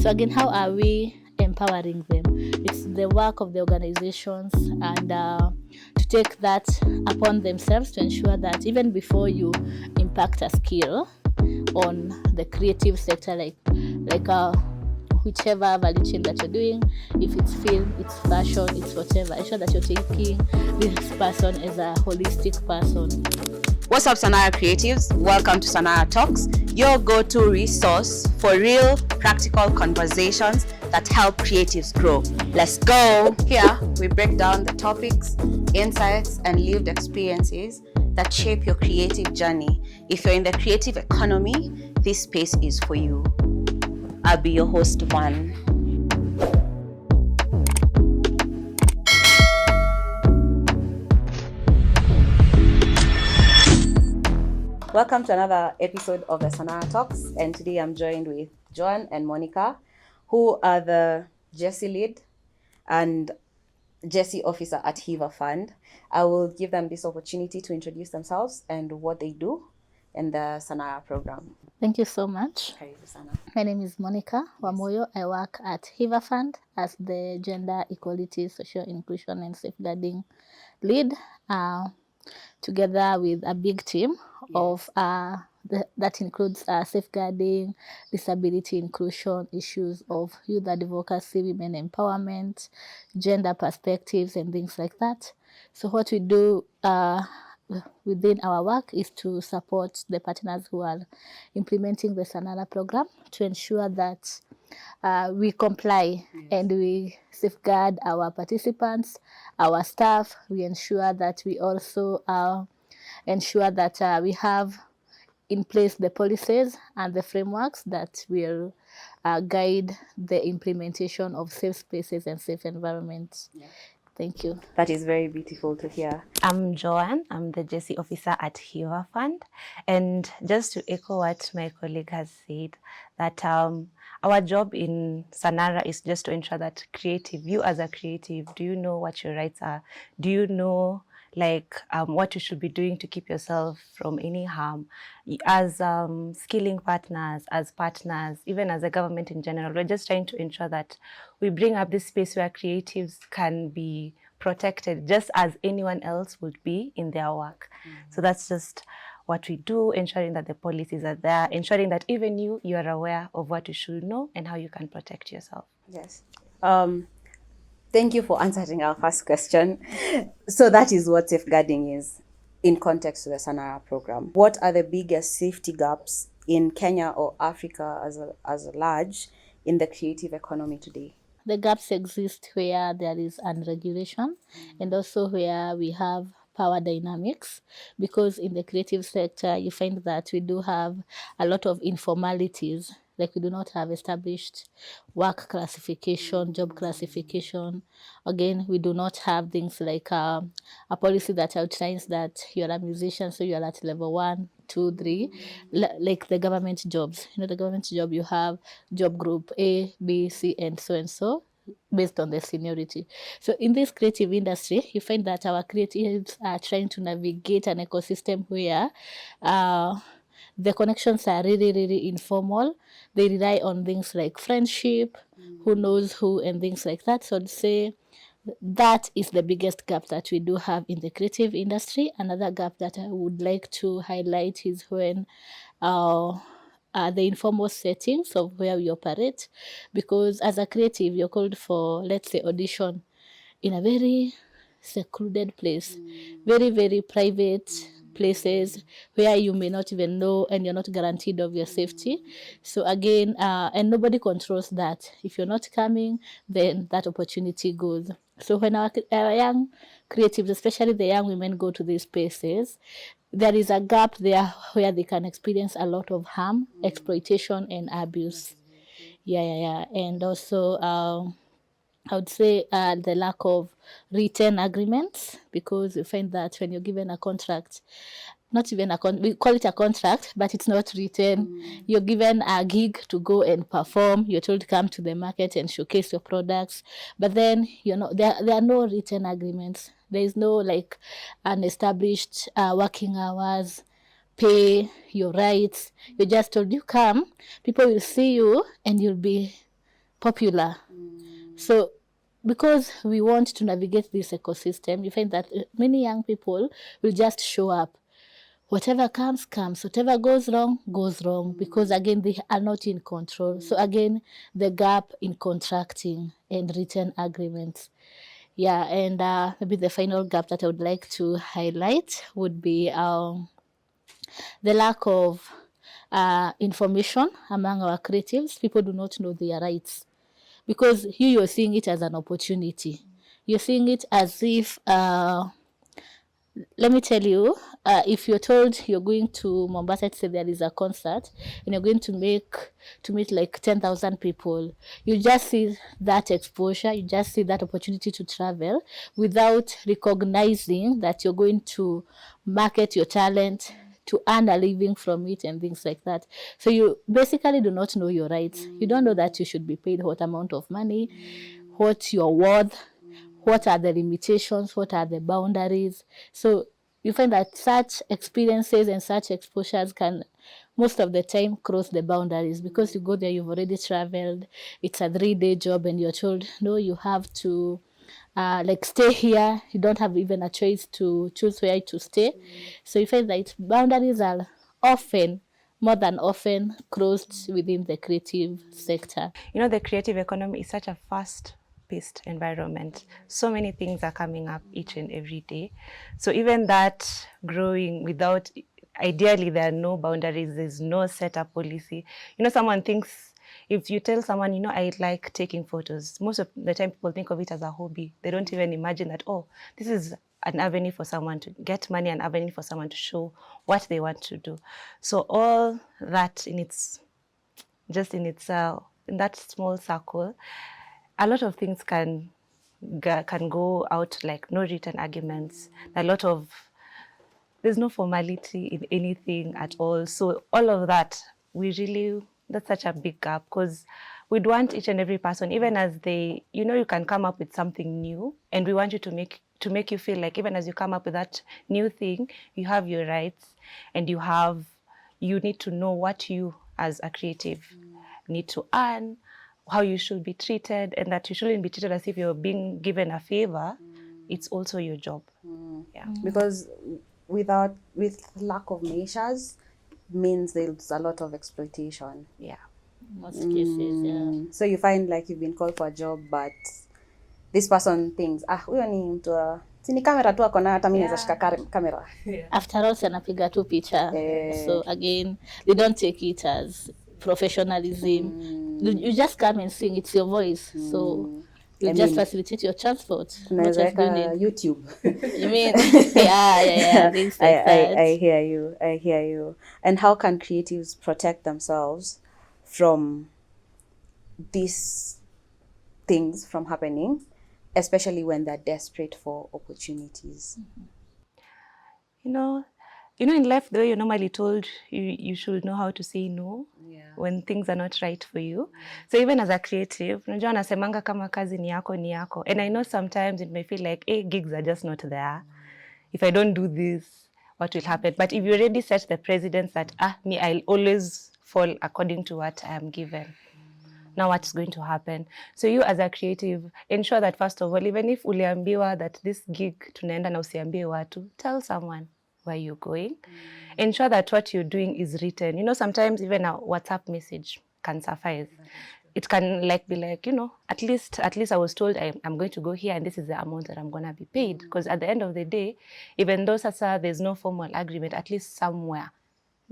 So again, how are we empowering them? It's the work of the organizations and to take that upon themselves to ensure that even before you impact a skill on the creative sector, like whichever value chain that you're doing, if it's film, it's fashion, it's whatever, ensure that you're taking this person as a holistic person. What's up, Sanara creatives? Welcome to Sanara Talks, your go-to resource for real, practical conversations that help creatives grow. Let's go! Here, we break down the topics, insights, and lived experiences that shape your creative journey. If you're in the creative economy, this space is for you. I'll be your host, Juan. Welcome to another episode of the Sanara Talks, and today I'm joined with Joan and Monica, who are the Jesse lead and Jesse officer at HEVA Fund. I will give them this opportunity to introduce themselves and what they do in the Sanara program. Thank you so much. My name is Monica Wamoyo. I work at HEVA Fund as the Gender Equality, Social Inclusion and Safeguarding lead, together with a big team of that includes safeguarding, disability inclusion, issues of youth advocacy, women empowerment, gender perspectives, and things like that. So what we do within our work is to support the partners who are implementing the Sanara program to ensure that we comply and we safeguard our participants, our staff. We ensure that we also ensure that we have in place the policies and the frameworks that will guide the implementation of safe spaces and safe environments. Yeah. Thank you. That is very beautiful to hear. I'm Joanne. I'm the Jesse officer at HEVA Fund. And just to echo what my colleague has said, that our job in Sanara is just to ensure that you as a creative, do you know what your rights are? Do you know what you should be doing to keep yourself from any harm? As skilling partners, as partners, even as a government in general, we're just trying to ensure that we bring up this space where creatives can be protected just as anyone else would be in their work. So that's just what we do, ensuring that the policies are there, ensuring that even you are aware of what you should know and how you can protect yourself. Yes. Thank you for answering our first question. So that is what safeguarding is in context to the Sanara program. What are the biggest safety gaps in Kenya or Africa as a large in the creative economy today? The gaps exist where there is unregulation and also where we have power dynamics, because in the creative sector you find that we do have a lot of informalities. Like we do not have established work classification, job classification. Again, we do not have things like a policy that outlines that you're a musician, so you're at level 1, 2, 3, like the government jobs. You know, the government job, you have job group A, B, C, and so, based on the seniority. So in this creative industry, you find that our creatives are trying to navigate an ecosystem where the connections are really, really informal. They rely on things like friendship, who knows who, and things like that. So I'd say that is the biggest gap that we do have in the creative industry. Another gap that I would like to highlight is when the informal settings of where we operate, because as a creative, you're called for, let's say, audition in a very secluded place, very, very private places where you may not even know and you're not guaranteed of your safety. So again, and nobody controls that. If you're not coming, then that opportunity goes. So when our young creatives, especially the young women, go to these spaces, there is a gap there where they can experience a lot of harm, exploitation, and abuse. And also I would say the lack of written agreements, because you find that when you're given a contract, not even we call it a contract, but it's not written. You're given a gig to go and perform. You're told to come to the market and showcase your products, but then there are no written agreements. There is no like an established working hours, pay, your rights. You're just told you come, people will see you, and you'll be popular. So because we want to navigate this ecosystem, you find that many young people will just show up. Whatever comes, comes. Whatever goes wrong, goes wrong. Because again, they are not in control. So again, the gap in contracting and written agreements. Yeah, and maybe the final gap that I would like to highlight would be the lack of information among our creatives. People do not know their rights because you're seeing it as an opportunity. You're seeing it as if let me tell you, if you're told you're going to Mombasa to say there is a concert and you're going to meet like 10,000 people, you just see that exposure, you just see that opportunity to travel without recognizing that you're going to market your talent, to earn a living from it and things like that. So you basically do not know your rights. You don't know that you should be paid what amount of money, what you're worth, what are the limitations, what are the boundaries. So you find that such experiences and such exposures can most of the time cross the boundaries because you go there, you've already traveled, it's a 3-day job and you're told, no, you have to like stay here. You don't have even a choice to choose where to stay. So you find that boundaries are often, more than often, crossed within the creative sector. You know, the creative economy is such a fast-paced environment. So many things are coming up each and every day. So even that growing without, ideally, there are no boundaries, there's no set-up policy. You know, someone thinks, if you tell someone, you know, I like taking photos, most of the time people think of it as a hobby. They don't even imagine that, oh, this is an avenue for someone to get money, an avenue for someone to show what they want to do. So all that in its, just in itself, in that small circle, a lot of things can go out, like no written arguments, there's no formality in anything at all. So all of that, that's such a big gap because we'd want each and every person, even as they, you know, you can come up with something new and we want you to make you feel like even as you come up with that new thing, you have your rights and you need to know what you as a creative need to earn, how you should be treated, and that you shouldn't be treated as if you're being given a favor. It's also your job. Yeah. Because with lack of measures means there's a lot of exploitation. Yeah. Most cases, yeah. So you find like you've been called for a job, but this person thinks, huyo ni mtu sini kamera tu akona hata mimi naweza shika kamera. After all, sanapiga tu picha. So again, they don't take it as professionalism. You just come and sing, it's your voice. So you just facilitate your transport. Not just doing it. YouTube. You mean? Yeah. Things like that. I hear you. And how can creatives protect themselves from these things from happening, especially when they're desperate for opportunities? You know, in life, the way you're normally told, you should know how to say no when things are not right for you. So even as a creative, unajua nasemanga kama kazi ni yako. And I know sometimes it may feel like, gigs are just not there. If I don't do this, what will happen? But if you already set the precedence that, I'll always fall according to what I am given. Now what's going to happen? So you as a creative, ensure that first of all, even if uliambiwa that this gig tunaenda na usiambie watu, tell someone where you're going. Ensure that what you're doing is written. You know, sometimes even a WhatsApp message can suffice. It can be like, at least I was told I'm going to go here and this is the amount that I'm going to be paid. Because at the end of the day, even though there's no formal agreement, at least somewhere,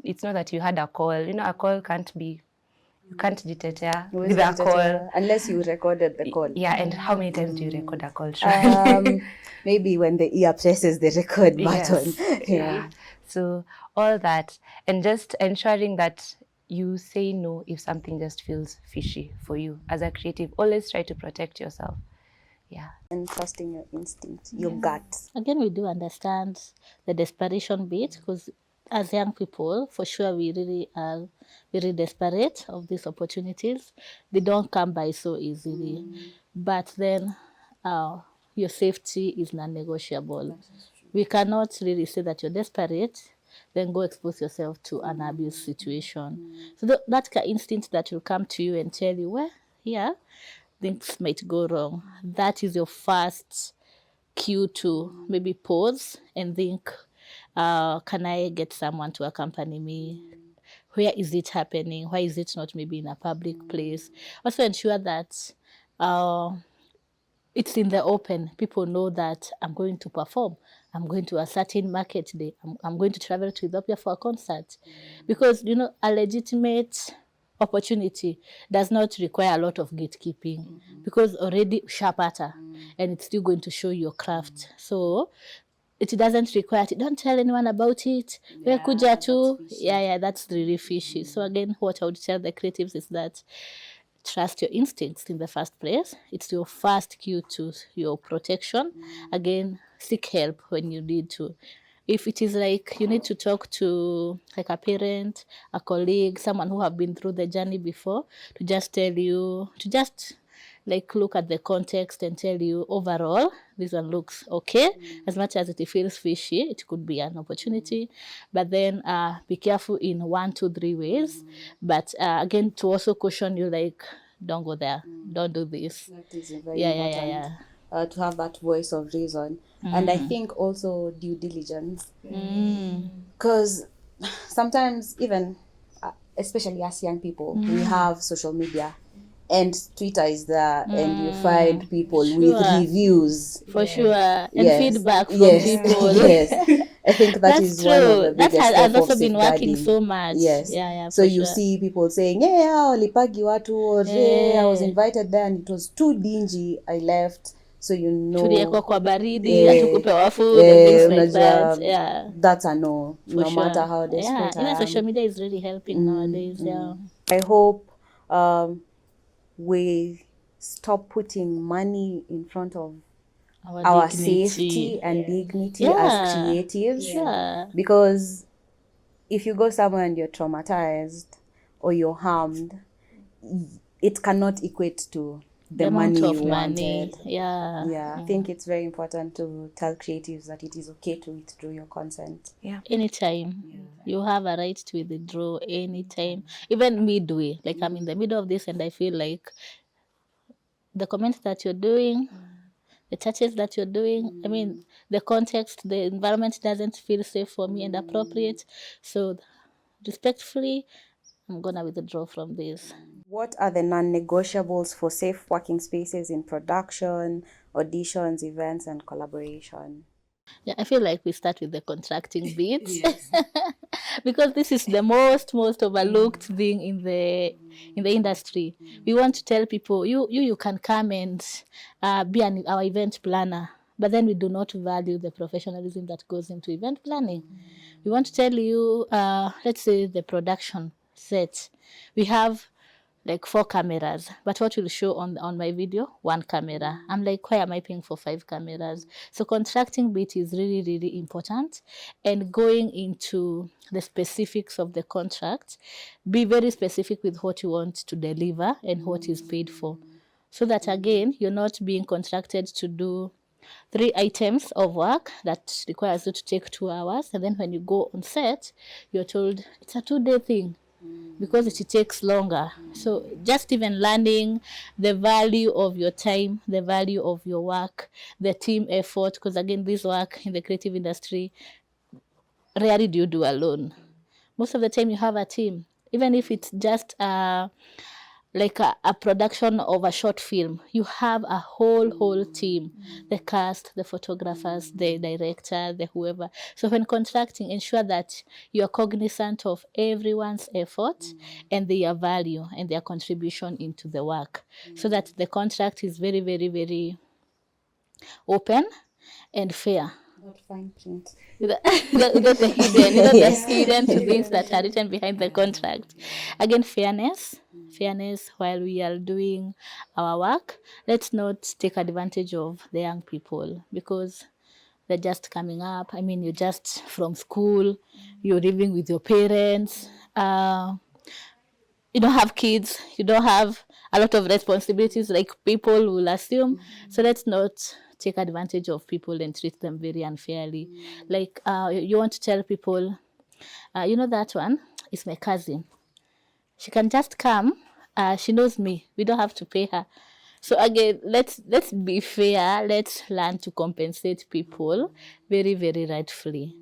it's not that you had a call. You know, a call can't be, you can't jitetea with a call. Unless you recorded the call. Yeah, and how many times do you record a call? Maybe when the ear presses the record button. Yes. Yeah. So all that, and just ensuring that you say no if something just feels fishy for you. As a creative, always try to protect yourself. Yeah. And trusting your instinct, your gut. Again, we do understand the desperation bit because as young people, for sure, we really are very desperate of these opportunities. They don't come by so easily. But then your safety is non-negotiable. We cannot really say that you're desperate, then go expose yourself to an abuse situation. So that instinct that will come to you and tell you, well, here, things might go wrong. That is your first cue to maybe pause and think, can I get someone to accompany me? Where is it happening? Why is it not maybe in a public place? Also ensure that it's in the open. People know that I'm going to perform. I'm going to a certain market day. I'm going to travel to Ethiopia for a concert. Because, you know, a legitimate opportunity does not require a lot of gatekeeping because already sharpata and it's still going to show your craft. So it doesn't require it. Don't tell anyone about it. Yeah, kuja tu. Yeah, that's really fishy. So again, what I would tell the creatives is that trust your instincts in the first place. It's your first cue to your protection. Again, seek help when you need to. If it is like you need to talk to like a parent, a colleague, someone who have been through the journey before, to just tell you, to just like look at the context and tell you overall this one looks okay. As much as it feels fishy, it could be an opportunity, but then be careful in 1, 2, 3 ways. But again, to also caution you, like, don't go there, don't do this. That is very Yeah. important. To have that voice of reason. And I think also due diligence. Because sometimes even, especially as young people, we have social media and Twitter is there and you find people with reviews. For sure. And Yes. feedback from Yes. people. Yes. I think that That's is true. one of the That biggest has step of also been working safeguarding. so much. Yes. Yeah, So for you sure. see people saying, yeah, walipagi watu or I was invited there and it was too dingy, I left. So you know, tuliekwa kwa baridi, hatukupewa food and things like that. Yeah. That's a no, For no sure. matter how desperate Yeah, even I am. social media is really helping nowadays. Yeah. I hope we stop putting money in front of our dignity. safety and dignity Yeah. as creatives. Yeah. Because if you go somewhere and you're traumatized or you're harmed, it cannot equate to the amount money of you money. wanted. Yeah. Yeah, I think it's very important to tell creatives that it is okay to withdraw your consent. Yeah. Anytime. You have a right to withdraw anytime. Even midway. Like I'm in the middle of this and I feel like the comments that you're doing, the touches that you're doing, I mean, the context, the environment doesn't feel safe for me and appropriate. So respectfully, I'm gonna withdraw from this. What are the non-negotiables for safe working spaces in production, auditions, events, and collaboration? Yeah, I feel like we start with the contracting bit because this is the most overlooked thing in the industry. We want to tell people you can come and be our event planner, but then we do not value the professionalism that goes into event planning. We want to tell you, let's say the production set, we have like 4 cameras, but what will show on my video, 1 camera. I'm like, why am I paying for 5 cameras? So contracting bit is really important, and going into the specifics of the contract, be very specific with what you want to deliver and what is paid for, so that again you're not being contracted to do 3 items of work that requires you to take 2 hours, and then when you go on set, you're told it's a 2-day thing because it takes longer. So just even learning the value of your time, the value of your work, the team effort, because again, this work in the creative industry, rarely do you do alone. Most of the time you have a team, even if it's just like a production of a short film, you have a whole team, the cast, the photographers, the director, the whoever. So when contracting, ensure that you are cognizant of everyone's effort and their value and their contribution into the work, so that the contract is very open and fair. Not fine print. The hidden, Yes. the hidden to things that are written behind the contract. Again, fairness while we are doing our work. Let's not take advantage of the young people because they're just coming up. I mean, you're just from school, you're living with your parents. You don't have kids, you don't have a lot of responsibilities like people will assume. So let's not take advantage of people and treat them very unfairly. Like you want to tell people, you know, that one is my cousin. She can just come She knows me. We don't have to pay her. So again, let's be fair. Let's learn to compensate people very, very rightfully.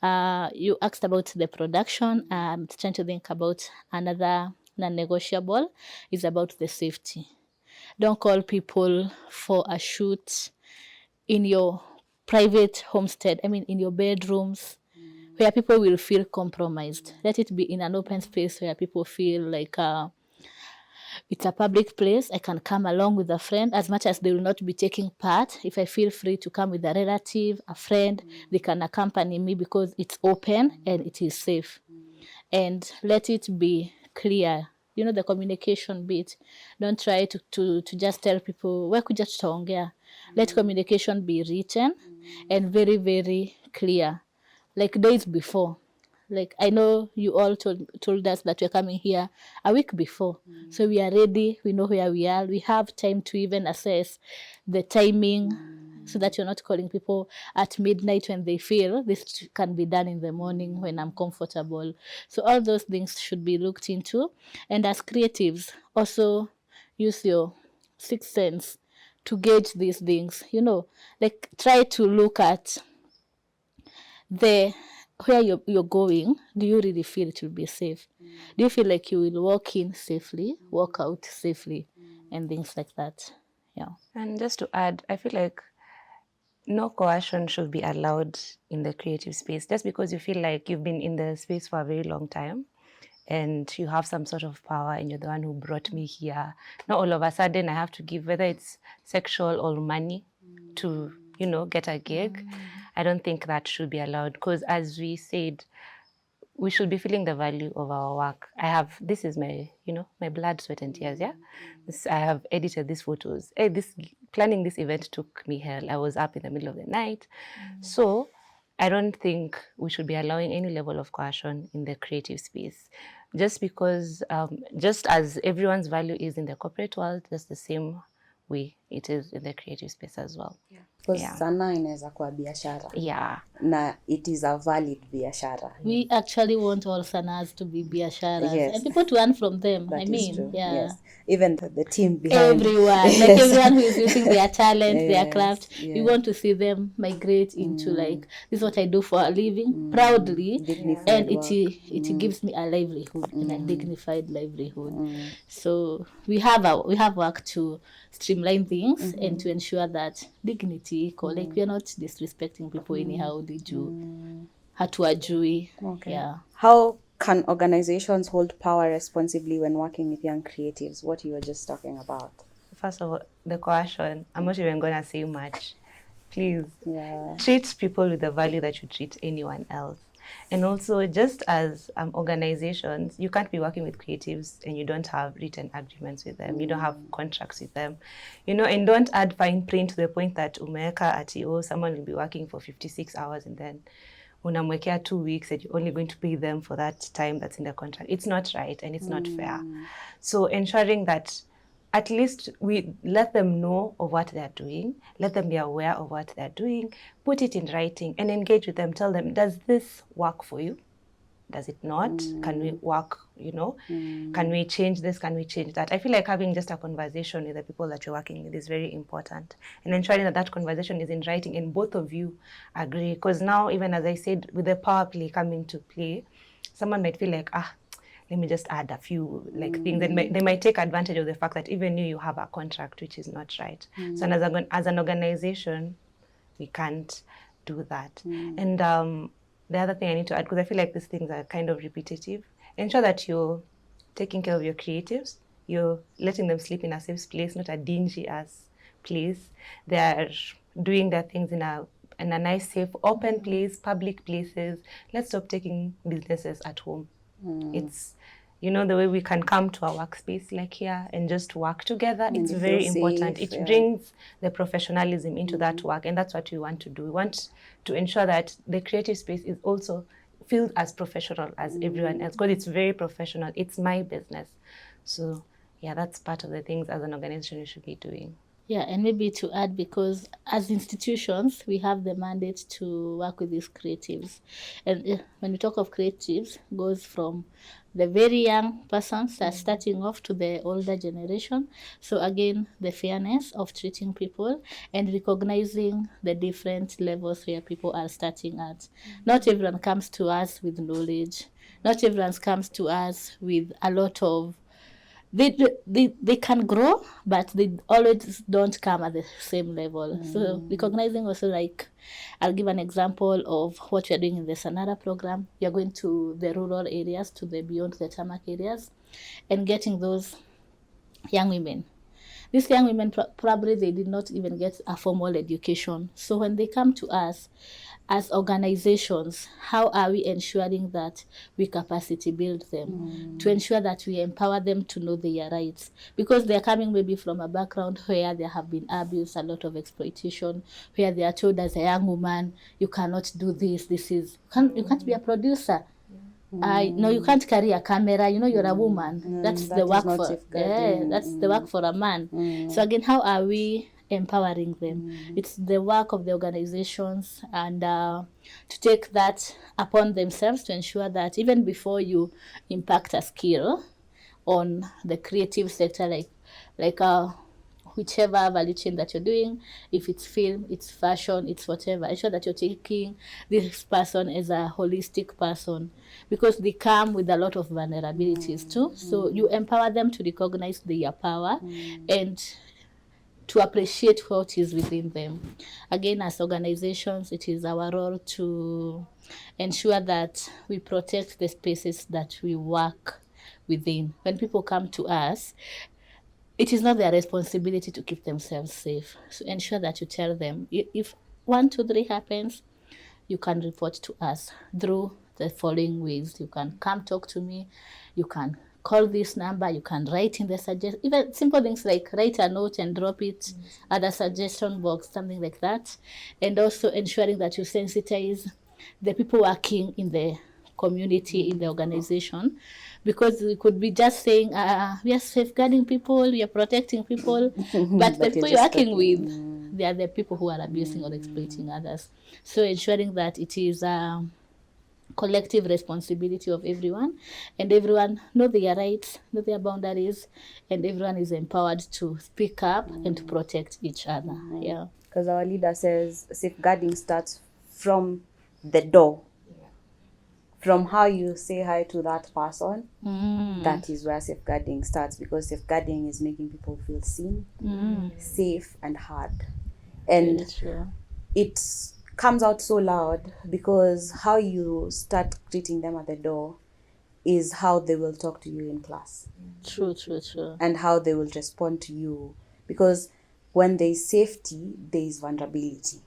You asked about the production. I'm trying to think about another non-negotiable is about the safety. Don't call people for a shoot in your private homestead. I mean, in your bedrooms, where people will feel compromised. Let it be in an open space where people feel like it's a public place. I can come along with a friend as much as they will not be taking part. If I feel free to come with a relative, a friend, they can accompany me because it's open and it is safe. And let it be clear. You know, the communication bit. Don't try to just tell people, where could just tutaongea. Let communication be written and very, very clear. Like days before. Like I know you all told us that we're coming here a week before. So we are ready, we know where we are, we have time to even assess the timing so that you're not calling people at midnight when they feel this can be done in the morning when I'm comfortable. So all those things should be looked into. And as creatives, also use your sixth sense to gauge these things. You know, like try to look at the where you're going. Do you really feel it will be safe? Do you feel like you will walk in safely, walk out safely, and things like that? Yeah. And just to add, I feel like no coercion should be allowed in the creative space. Just because you feel like you've been in the space for a very long time and you have some sort of power and you're the one who brought me here, now all of a sudden I have to give, whether it's sexual or money, to, you know, get a gig. I don't think that should be allowed, because as we said, we should be feeling the value of our work. This is my, you know, my blood, sweat and tears, yeah? I have edited these photos. Planning this event took me hell. I was up in the middle of the night. So I don't think we should be allowing any level of coercion in the creative space. Just because, just as everyone's value is in the corporate world, just the same way it is in the creative space as well. Because sanaa inaweza kuwa biashara. Na it is a valid biashara. We actually want all sanas to be biasharas. Yes. And people to earn from them. That I is mean, true. yeah. Yes. Even the team behind. Everyone. Like everyone who is using their talent, their Yes, craft. yes. We want to see them migrate into like, this is what I do for a living, proudly. Dignified And work. it gives me a livelihood and a dignified livelihood. So we have work to streamline things and to ensure that dignity, like we are not disrespecting people anyhow. Did you hatuajui? Okay. Yeah. How can organizations hold power responsibly when working with young creatives? What you were just talking about. First of all, the coercion, I'm not even going to say much. Please, Yeah. treat people with the value that you treat anyone else. And also, just as organizations, you can't be working with creatives and you don't have written agreements with them. You don't have contracts with them. You know, and don't add fine print to the point that umeweka ati, someone will be working for 56 hours and then unamwekea 2 weeks and you're only going to pay them for that time that's in the contract. It's not right and it's not fair. So ensuring that at least we let them know of what they're doing, let them be aware of what they're doing, put it in writing and engage with them. Tell them, does this work for you? Does it not? Can we work, you know? Can we change this? Can we change that? I feel like having just a conversation with the people that you're working with is very important. And ensuring that that conversation is in writing and both of you agree. Because now, even as I said, with the power play coming to play, someone might feel like, let me just add a few things. They might take advantage of the fact that even you have a contract, which is not right. So as an organization, we can't do that. And the other thing I need to add, because I feel like these things are kind of repetitive, ensure that you're taking care of your creatives. You're letting them sleep in a safe place, not a dingy ass place. They're doing their things in a nice, safe, open place, public places. Let's stop taking businesses at home. It's, you know, the way we can come to our workspace like here and just work together. And it's you very feel important. safe, It brings the professionalism into that work, and that's what we want to do. We want to ensure that the creative space is also feels as professional as everyone else, because it's very professional. It's my business. So yeah, that's part of the things as an organization we should be doing. Yeah, and maybe to add, because as institutions, we have the mandate to work with these creatives. And when we talk of creatives, goes from the very young persons that are starting off to the older generation. So again, the fairness of treating people and recognizing the different levels where people are starting at. Not everyone comes to us with knowledge. Not everyone comes to us with a lot of, they can grow, but they always don't come at the same level. So recognizing also, like, I'll give an example of what we are doing in the Sanara program. We are going to the rural areas, to the beyond the tarmac areas, and getting those young women. These young women probably they did not even get a formal education. So when they come to us as organizations, how are we ensuring that we capacity build them to ensure that we empower them to know their rights? Because they're coming maybe from a background where there have been abuse, a lot of exploitation, where they are told as a young woman, you cannot do this, you can't be a producer. No, you can't carry a camera. You're a woman. That's that the is work not for safeguarding. that's the work for a man. So again, how are we empowering them? It's the work of the organizations, and to take that upon themselves to ensure that even before you impact a skill on the creative sector, like whichever value chain that you're doing, if it's film, it's fashion, it's whatever, ensure that you're taking this person as a holistic person, because they come with a lot of vulnerabilities too. So you empower them to recognize their power and to appreciate what is within them. Again, as organizations, it is our role to ensure that we protect the spaces that we work within. When people come to us, it is not their responsibility to keep themselves safe. So ensure that you tell them, if 1, 2, 3 happens, you can report to us through the following ways. You can come talk to me, you can call this number, you can write in the suggest, even simple things like write a note and drop it at a suggestion box, something like that. And also ensuring that you sensitize the people working in the community, in the organization, because we could be just saying, we are safeguarding people, we are protecting people, but the But you're people you're just working with, talking. they are the people who are abusing or exploiting others. So ensuring that it is a collective responsibility of everyone, and everyone know their rights, know their boundaries, and everyone is empowered to speak up and to protect each other. Yeah. Because our leader says safeguarding starts from the door, from how you say hi to that person. That is where safeguarding starts, because safeguarding is making people feel seen, safe, and heard. Very And true. it comes out so loud because how you start greeting them at the door is how they will talk to you in class True, true, true. and how they will respond to you. Because when there is safety, there is vulnerability.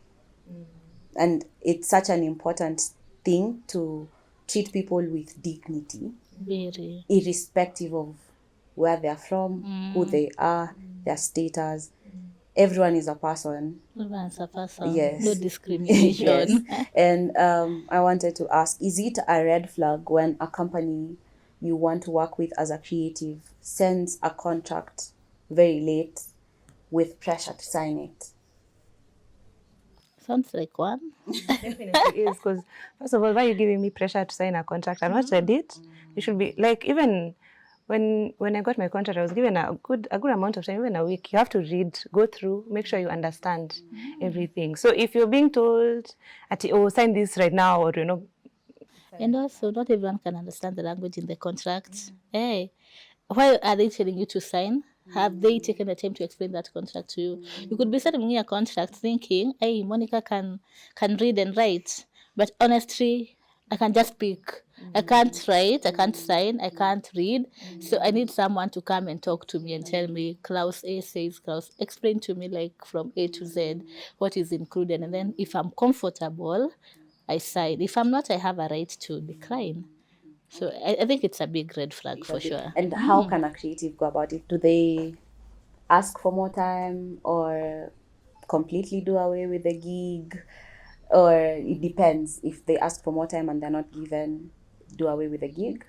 And it's such an important thing to treat people with dignity, Very. irrespective of where they're from, who they are, their status. Everyone is a person. Everyone's a person. Yes. No discrimination. Yes. And I wanted to ask, is it a red flag when a company you want to work with as a creative sends a contract very late with pressure to sign it? Sounds like one. Definitely is, because first of all, why are you giving me pressure to sign a contract? I'm not read it. You should be like, even when I got my contract, I was given a good amount of time, even a week. You have to read, go through, make sure you understand everything. So if you're being told, oh, sign this right now, or And also, not everyone can understand the language in the contract. Hey, why are they telling you to sign? Have they taken the time to explain that contract to you? You could be signing me a contract thinking, hey, Monica can read and write, but honestly, I can just speak. I can't write, I can't sign, I can't read. So I need someone to come and talk to me and tell me, Klaus A says, Klaus, explain to me like from A to Z what is included. And then if I'm comfortable, I sign. If I'm not, I have a right to decline. So I think it's a big red flag for sure. And how can a creative go about it? Do they ask for more time or completely do away with the gig? Or it depends. If they ask for more time and they're not given, do away with the gig?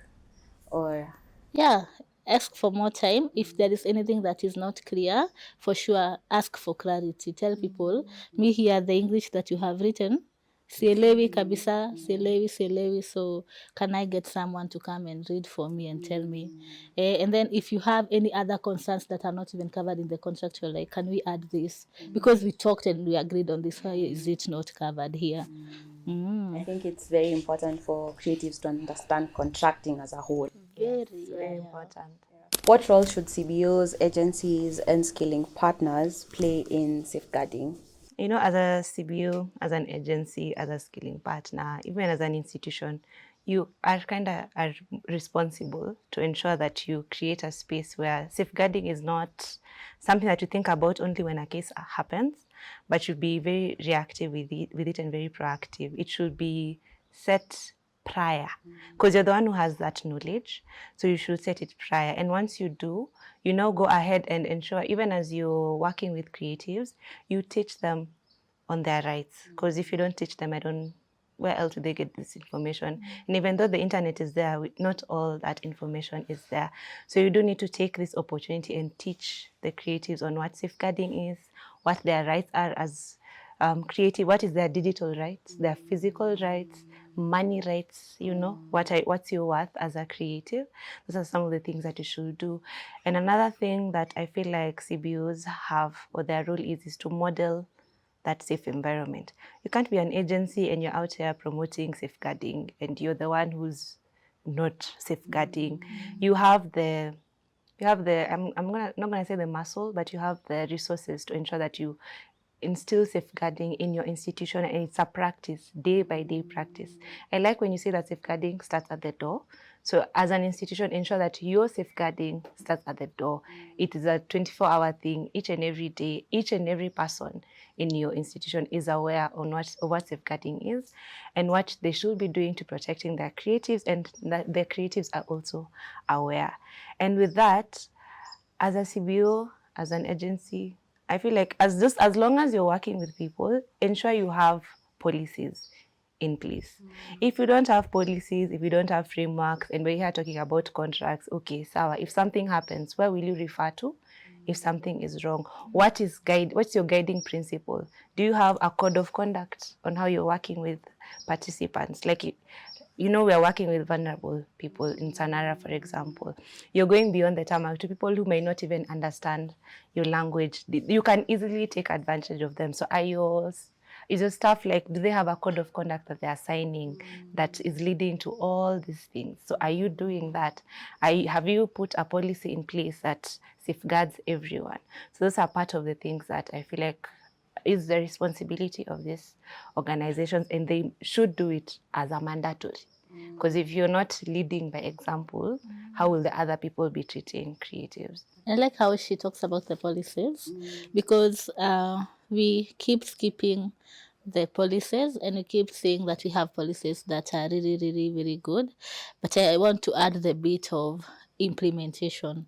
Or Yeah, ask for more time. If there is anything that is not clear, for sure, ask for clarity. Tell people, me here, the English that you have written, sielewi kabisa, sielewi. So can I get someone to come and read for me and tell me? And then if you have any other concerns that are not even covered in the contract, you're like, can we add this? Because we talked and we agreed on this. Why is it not covered here? I think it's very important for creatives to understand contracting as a whole. Very, Very important. What role should CBOs, agencies, and skilling partners play in safeguarding? You know, as a CBO, as an agency, as a skilling partner, even as an institution, you are are responsible to ensure that you create a space where safeguarding is not something that you think about only when a case happens, but you be very reactive with it and very proactive. It should be set prior, because you're the one who has that knowledge, so you should set it prior. And once you do, you now go ahead and ensure, even as you're working with creatives, you teach them on their rights. Because if you don't teach them, where else do they get this information? And even though the internet is there, not all that information is there. So you do need to take this opportunity and teach the creatives on what safeguarding is, what their rights are as creative, what is their digital rights, their physical rights, money rights, you know, what's your worth as a creative. Those are some of the things that you should do. And another thing that I feel like CBOs have, or their role is to model that safe environment. You can't be an agency and you're out here promoting safeguarding and you're the one who's not safeguarding. You have the I'm not gonna say the muscle, but you have the resources to ensure that you instill safeguarding in your institution, and it's a practice, day by day practice. I like when you say that safeguarding starts at the door. So as an institution, ensure that your safeguarding starts at the door. It is a 24-hour thing each and every day. Each and every person in your institution is aware on what safeguarding is and what they should be doing to protecting their creatives, and that their creatives are also aware. And with that, as a CBO, as an agency, I feel like as long as you're working with people, ensure you have policies in place. If you don't have policies, if you don't have frameworks, and we're here talking about contracts, okay, sawa. If something happens, where will you refer to? If something is wrong, what's your guiding principle? Do you have a code of conduct on how you're working with participants? Like, you know, we're working with vulnerable people in Sanara, for example. You're going beyond the tarmac to people who may not even understand your language. You can easily take advantage of them. So is your stuff like, do they have a code of conduct that they are signing that is leading to all these things? So are you doing that? Have you put a policy in place that safeguards everyone? So those are part of the things that I feel like is the responsibility of these organizations, and they should do it as a mandatory. Because if you're not leading by example, how will the other people be treating creatives? I like how she talks about the policies, because we keep skipping the policies and we keep saying that we have policies that are really, really, very good. But I want to add the bit of implementation.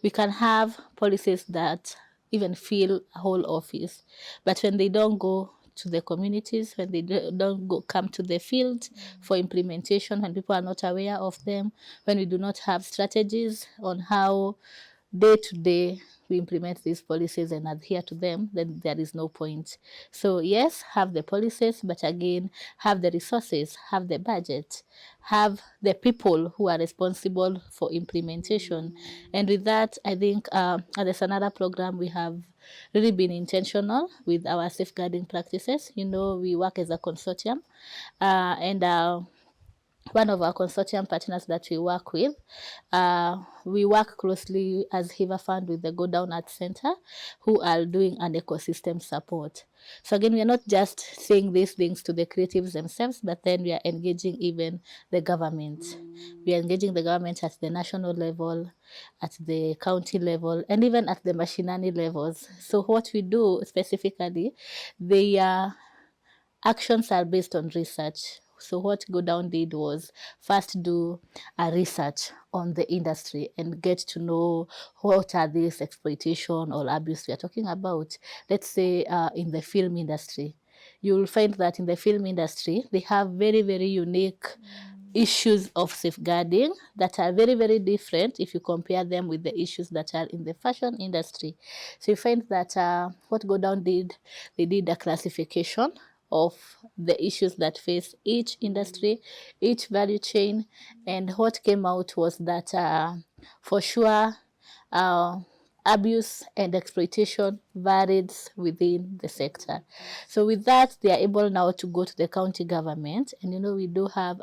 We can have policies that even fill a whole office, but when they don't go to the communities, when they don't come to the field for implementation, when people are not aware of them, when we do not have strategies on how day to day we implement these policies and adhere to them, then there is no point. So yes, have the policies, but again, have the resources, have the budget, have the people who are responsible for implementation. And with that, I think at the Sanara program, we have really been intentional with our safeguarding practices. You know, we work as a consortium, and one of our consortium partners that we work with, we work closely as HEVA Fund with the Go Down Arts Center, who are doing an ecosystem support. So again, we are not just saying these things to the creatives themselves, but then we are engaging even the government. We are engaging the government at the national level, at the county level, and even at the mashinani levels. So what we do specifically, the actions are based on research. So what Go Down did was first do a research on the industry and get to know what are these exploitation or abuse we are talking about. Let's say in the film industry, you will find that in the film industry, they have very, very unique issues of safeguarding that are very, very different if you compare them with the issues that are in the fashion industry. So you find that what Go Down did, they did a classification of the issues that face each industry, each value chain, and what came out was that for sure uh, abuse and exploitation varied within the sector. So with that, they are able now to go to the county government, and we do have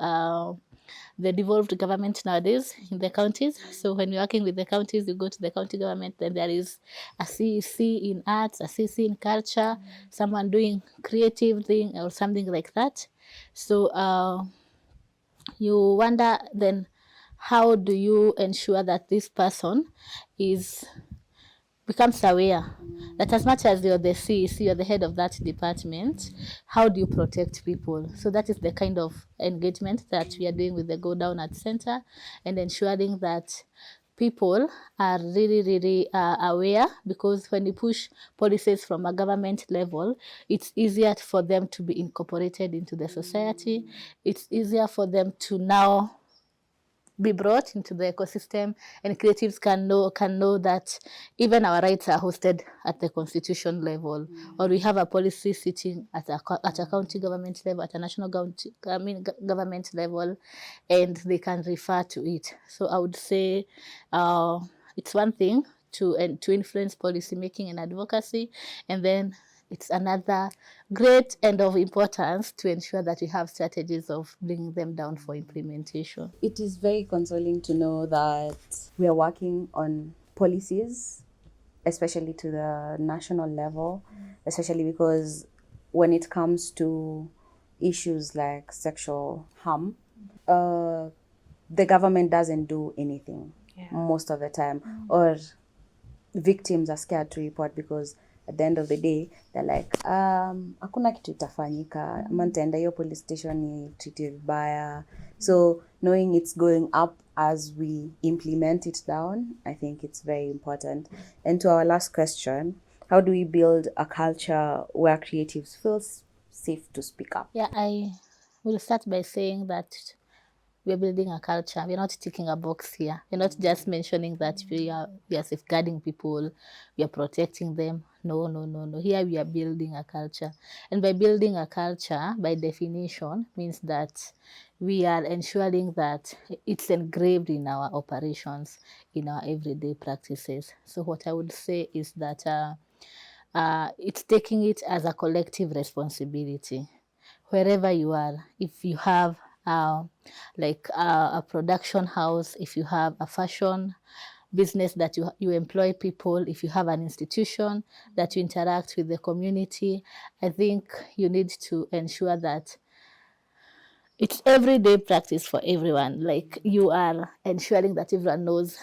the devolved government nowadays in the counties. So when you're working with the counties, you go to the county government, then there is a CEC in arts, a CEC in culture, someone doing creative thing or something like that. So you wonder then, how do you ensure that this person is becomes aware that as much as you're the CEC, you're the head of that department, how do you protect people? So that is the kind of engagement that we are doing with the Go Down at Center, and ensuring that people are really, really aware, because when you push policies from a government level, it's easier for them to be incorporated into the society. It's easier for them to now be brought into the ecosystem, and creatives can know that even our rights are hosted at the constitution level, or we have a policy sitting at a county government level, at a national government level, and they can refer to it. So I would say it's one thing to influence policy making and advocacy, and then it's another great and of importance to ensure that we have strategies of bringing them down for implementation. It is very consoling to know that we are working on policies, especially to the national level, especially because when it comes to issues like sexual harm, the government doesn't do anything most of the time, or victims are scared to report because at the end of the day they're like hakuna kitu itafanyika, ama nitaenda hiyo police station ni treat vibaya. So knowing it's going up as we implement it down, I think it's very important. And to our last question, how do we build a culture where creatives feel safe to speak up? Yeah, I will start by saying that we're building a culture. We're not ticking a box here. We're not just mentioning that we are safeguarding people, we are protecting them. No, no, no, no. Here we are building a culture. And by building a culture, by definition, means that we are ensuring that it's engraved in our operations, in our everyday practices. So what I would say is that it's taking it as a collective responsibility. Wherever you are, if you have a production house, if you have a fashion business that you employ people, if you have an institution that you interact with the community, I think you need to ensure that it's everyday practice for everyone. Like, you are ensuring that everyone knows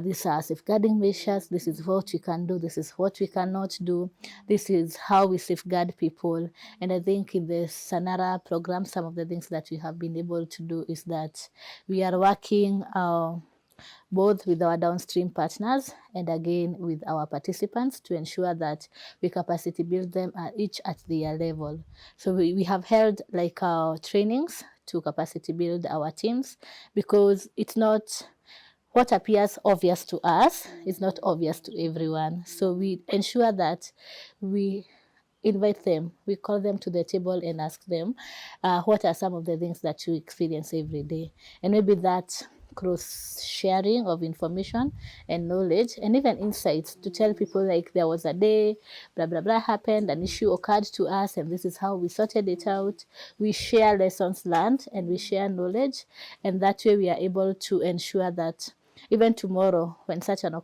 these are safeguarding measures, this is what we can do, this is what we cannot do, this is how we safeguard people. And I think in the Sanara program, some of the things that we have been able to do is that we are working both with our downstream partners and again with our participants to ensure that we capacity build them each at their level. So we have held trainings to capacity build our teams, because it's not what appears obvious to us is not obvious to everyone. So we ensure that we invite them, we call them to the table and ask them, what are some of the things that you experience every day? And maybe that cross sharing of information and knowledge and even insights to tell people, like, there was a day, blah, blah, blah happened, an issue occurred to us, and this is how we sorted it out. We share lessons learned and we share knowledge, and that way we are able to ensure that even tomorrow, when such an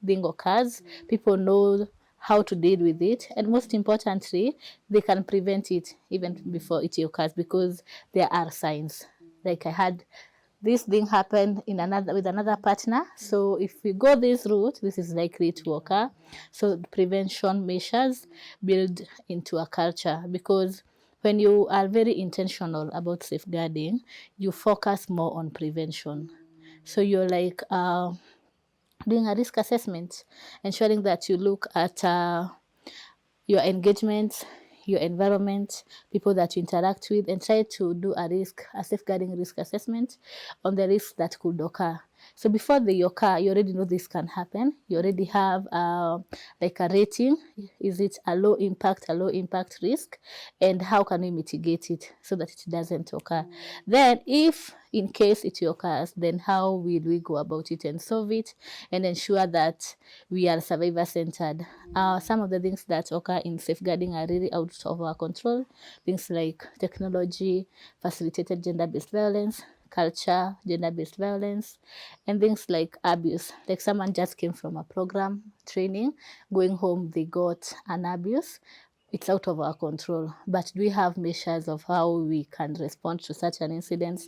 thing occurs, people know how to deal with it, and most importantly, they can prevent it even before it occurs, because there are signs. Like, I had this thing happen with another partner, so if we go this route, this is likely to occur. So prevention measures build into a culture, because when you are very intentional about safeguarding, you focus more on prevention. So you're like doing a risk assessment, ensuring that you look at your engagements, your environment, people that you interact with, and try to do a safeguarding risk assessment on the risks that could occur. So before they occur, you already know this can happen. You already have like a rating. Is it a low impact risk? And how can we mitigate it so that it doesn't occur? Then if in case it occurs, then how will we go about it and solve it and ensure that we are survivor centered? Some of the things that occur in safeguarding are really out of our control. Things like technology, facilitated gender-based violence, culture, gender-based violence, and things like abuse. Like someone just came from a program training, going home, they got an abuse. It's out of our control. But do we have measures of how we can respond to such an incident?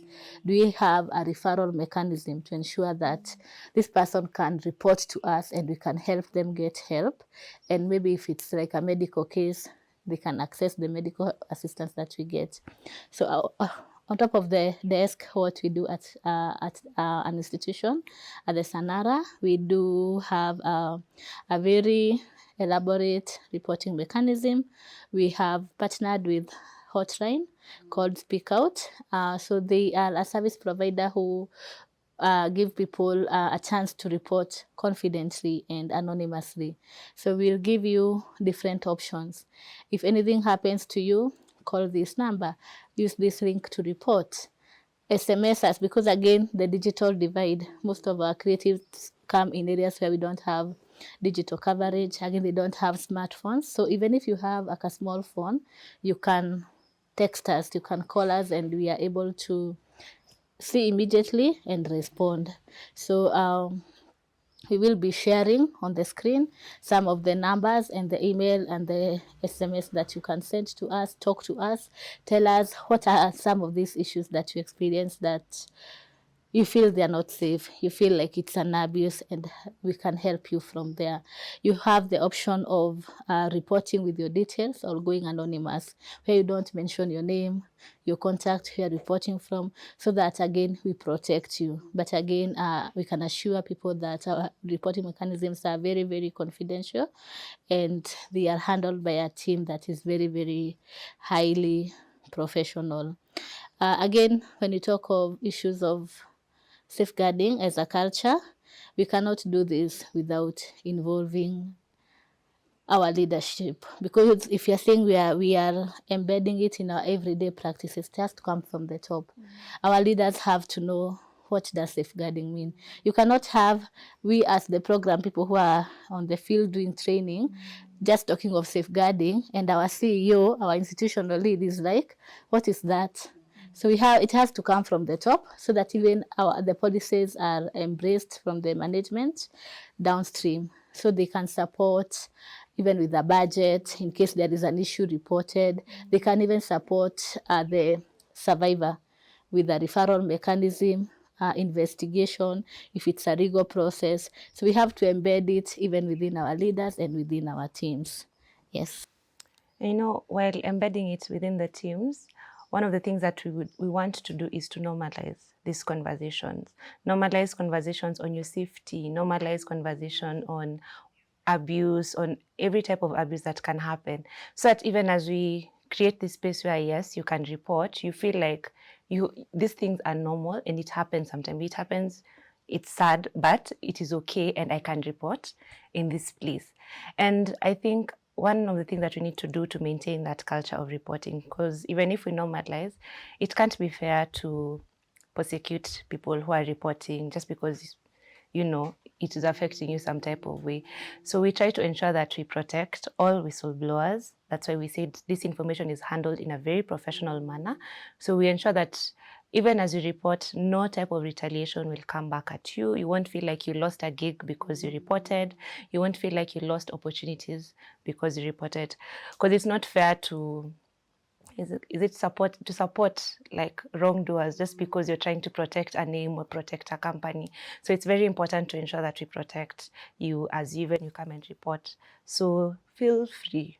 Do we have a referral mechanism to ensure that this person can report to us and we can help them get help? And maybe if it's like a medical case, they can access the medical assistance that we get. So on top of the desk, what we do at an institution, at the Sanara, we do have a very elaborate reporting mechanism. We have partnered with Hotline called Speak Out. So they are a service provider who give people a chance to report confidently and anonymously. So we'll give you different options. If anything happens to you, call this number, use this link to report. SMS us, because again, the digital divide, most of our creatives come in areas where we don't have digital coverage. Again, they don't have smartphones. So even if you have like a small phone, you can text us, you can call us, and we are able to see immediately and respond. So we will be sharing on the screen some of the numbers and the email and the SMS that you can send to us, talk to us, tell us what are some of these issues that you experience that you feel they're not safe, you feel like it's an abuse, and we can help you from there. You have the option of reporting with your details or going anonymous, where you don't mention your name, your contact, who you're reporting from, so that again, we protect you. But again, we can assure people that our reporting mechanisms are very, very confidential, and they are handled by a team that is very, very highly professional. Again, when you talk of issues of safeguarding as a culture, we cannot do this without involving our leadership, because if you're saying we are embedding it in our everyday practices, it has to come from the top. Our leaders have to know what does safeguarding mean. You cannot have we as the program people who are on the field doing training just talking of safeguarding, and our CEO, our institutional lead, is like, what is that? So it has to come from the top, so that even the policies are embraced from the management downstream, so they can support even with the budget in case there is an issue reported. They can even support the survivor with a referral mechanism, investigation, if it's a legal process. So we have to embed it even within our leaders and within our teams. Yes. You know, while embedding it within the teams, one of the things that we want to do is to normalize these conversations. Normalize conversations on your safety, normalize conversation on abuse, on every type of abuse that can happen. So that even as we create this space where, yes, you can report, you feel like these things are normal, and it happens sometimes. It happens, it's sad, but it is okay, and I can report in this place. And I think one of the things that we need to do to maintain that culture of reporting, because even if we normalize, it can't be fair to prosecute people who are reporting just because, you know, it is affecting you some type of way. So we try to ensure that we protect all whistleblowers. That's why we said this information is handled in a very professional manner. So we ensure that even as you report, no type of retaliation will come back at you. You won't feel like you lost a gig because you reported. You won't feel like you lost opportunities because you reported. Because it's not fair to support like wrongdoers just because you're trying to protect a name or protect a company. So it's very important to ensure that we protect you as even you come and report. So feel free,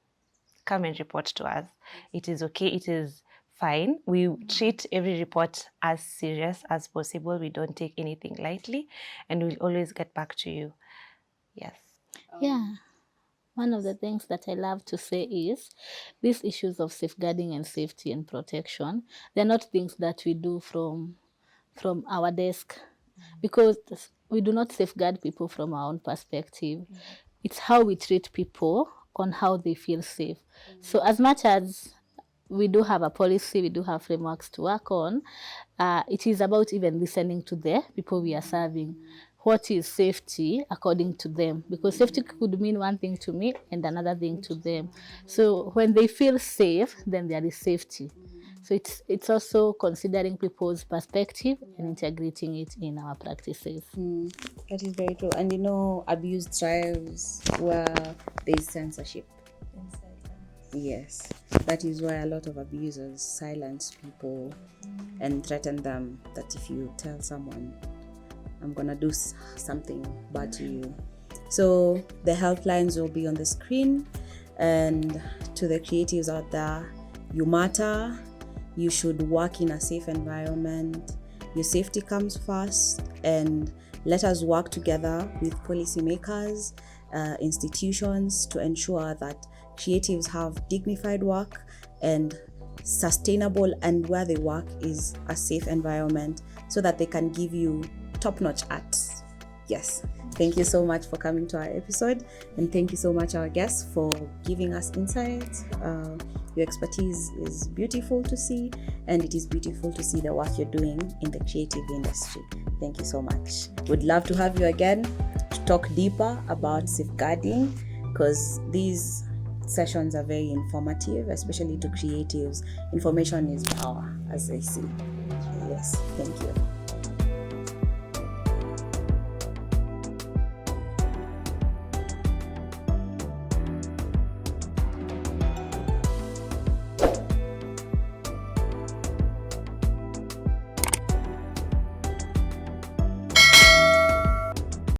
come and report to us. It is okay, it is fine. We treat every report as serious as possible. We don't take anything lightly, and we'll always get back to you. Yes. Yeah. One of the things that I love to say is these issues of safeguarding and safety and protection, they're not things that we do from our desk, because we do not safeguard people from our own perspective. It's how we treat people on how they feel safe. So as much as we do have a policy, we do have frameworks to work on, it is about even listening to the people we are serving. What is safety according to them? Because safety could mean one thing to me and another thing to them. So when they feel safe, then there is safety. So it's also considering people's perspective and integrating it in our practices. That is very true. And abuse thrives where there is censorship. Yes, that is why a lot of abusers silence people and threaten them that if you tell someone, I'm gonna do something bad to you. So the helplines will be on the screen, and to the creatives out there, you matter. You should work in a safe environment. Your safety comes first, and let us work together with policymakers, institutions to ensure that creatives have dignified work and sustainable, and where they work is a safe environment so that they can give you top-notch art. Yes. Thank you so much for coming to our episode, and thank you so much, our guests, for giving us insights. Your expertise is beautiful to see, and it is beautiful to see the work you're doing in the creative industry. Thank you so much. Would love to have you again to talk deeper about safeguarding, because these sessions are very informative, especially to creatives. Information is power, as I see. Yes, thank you.